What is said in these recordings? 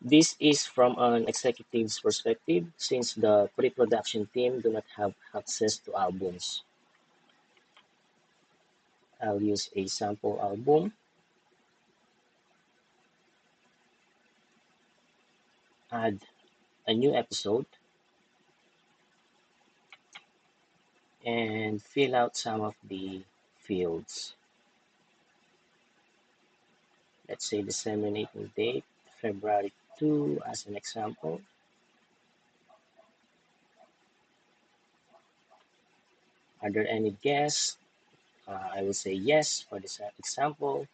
This is from an executive's perspective since the pre-production team do not have access to albums. I'll use a sample album, add a new episode, and fill out some of the fields. Let's say disseminating date, February 2 as an example. Are there any guests? I will say yes for this example.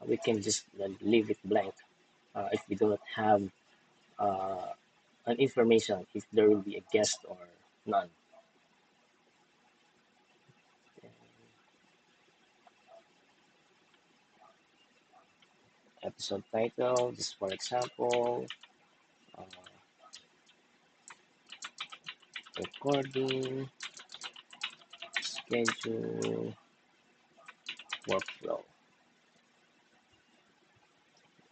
We can just leave it blank if we do not have uh, an information if there will be a guest or none. Episode title, just for example, uh, recording, schedule, workflow.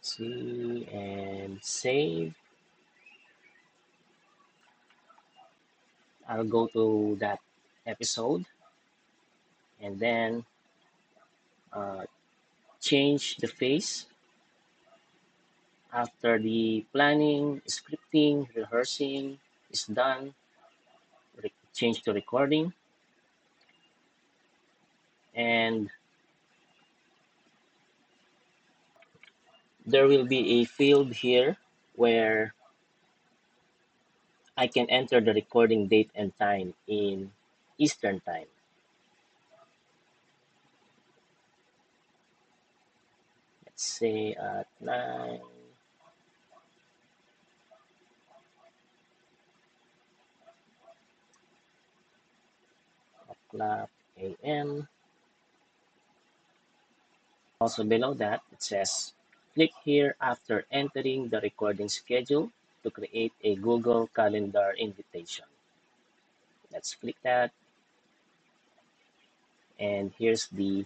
See and save. I'll go to that episode and then uh, change the face after the planning, scripting, rehearsing is done. Change to recording, and there will be a field here where I can enter the recording date and time in Eastern time. Let's say at 9 o'clock a.m. Also below that, it says, click here after entering the recording schedule to create a Google Calendar invitation. Let's click that. And here's the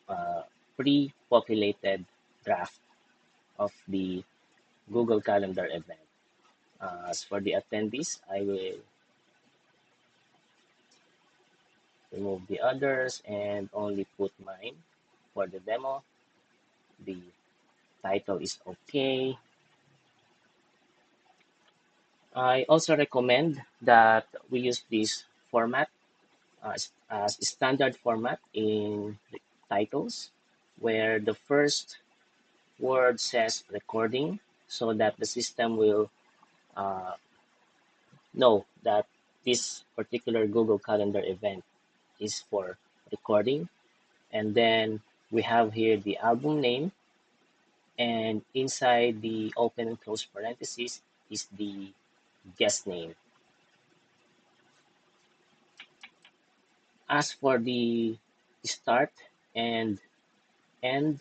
uh, pre-populated draft of the Google Calendar event. As for the attendees, I will remove the others and only put mine for the demo. The title is okay. I also recommend that we use this format as standard format in the titles where the first word says recording so that the system will uh, know that this particular Google Calendar event is for recording. And then we have here the album name, and inside the open and close parentheses is the guest name. As for the start and end,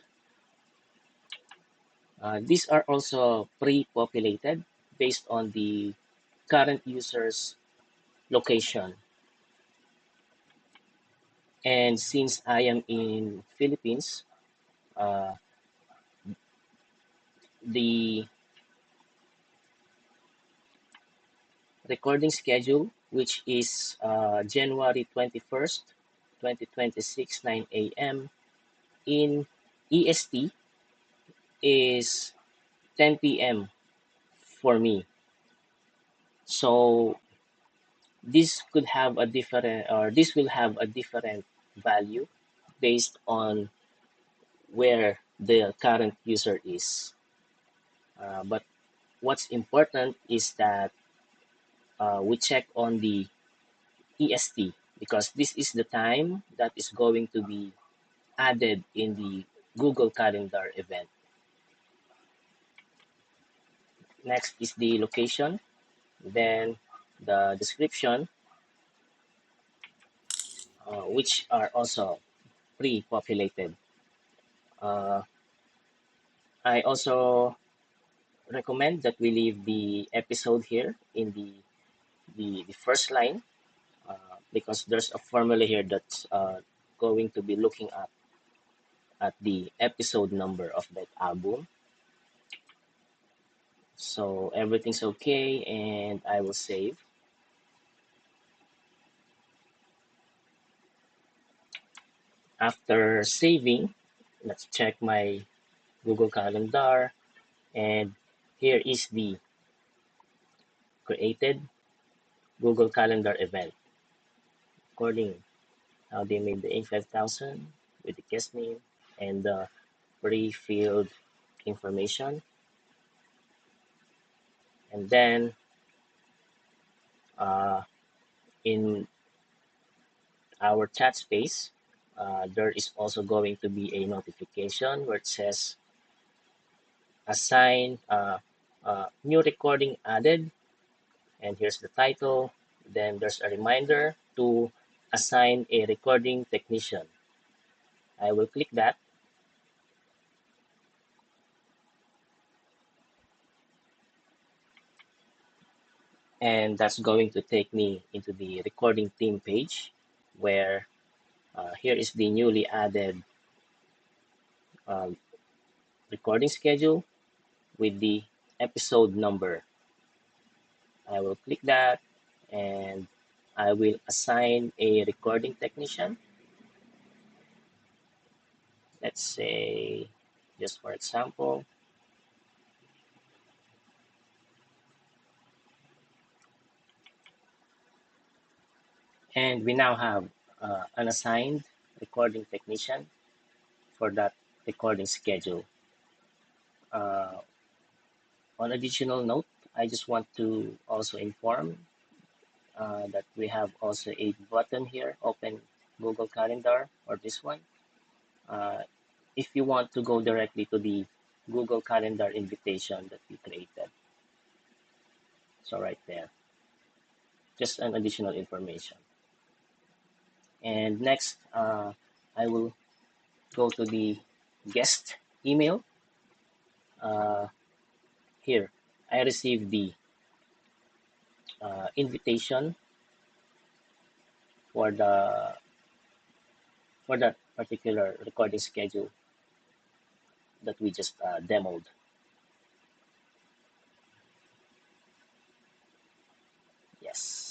these are also pre-populated based on the current user's location. And since I am in Philippines, uh, the recording schedule, which is January 21st, 2026, 9 a.m. in EST, is 10 p.m. for me. So this could have a different, or this will have a different value based on where the current user is. But what's important is that we check on the EST because this is the time that is going to be added in the Google Calendar event. Next is the location, then the description, which are also pre-populated. Uh, I also recommend that we leave the episode here in the first line because there's a formula here that's going to be looking at at the episode number of that album. So everything's okay, and I will save. After saving, let's check my Google Calendar, and here is the created Google Calendar event recording how they made the A5000 with the guest name and the pre-filled information. And then uh, in our chat space, there is also going to be a notification where it says assign new recording added, and here's the title. Then there's a reminder to assign a recording technician. I will click that, and that's going to take me into the recording team page where here is the newly added um, recording schedule with the episode number. I will click that, and I will assign a recording technician. Let's say, just for example, and we now have an assigned recording technician for that recording schedule. Uh, on additional note, I just want to also inform that we have also a button here, open Google Calendar or this one. Uh, if you want to go directly to the Google Calendar invitation that we created. So right there, just an additional information. And next, I will go to the guest email. Uh, Here, I received the invitation for that particular recording schedule that we just demoed. Yes.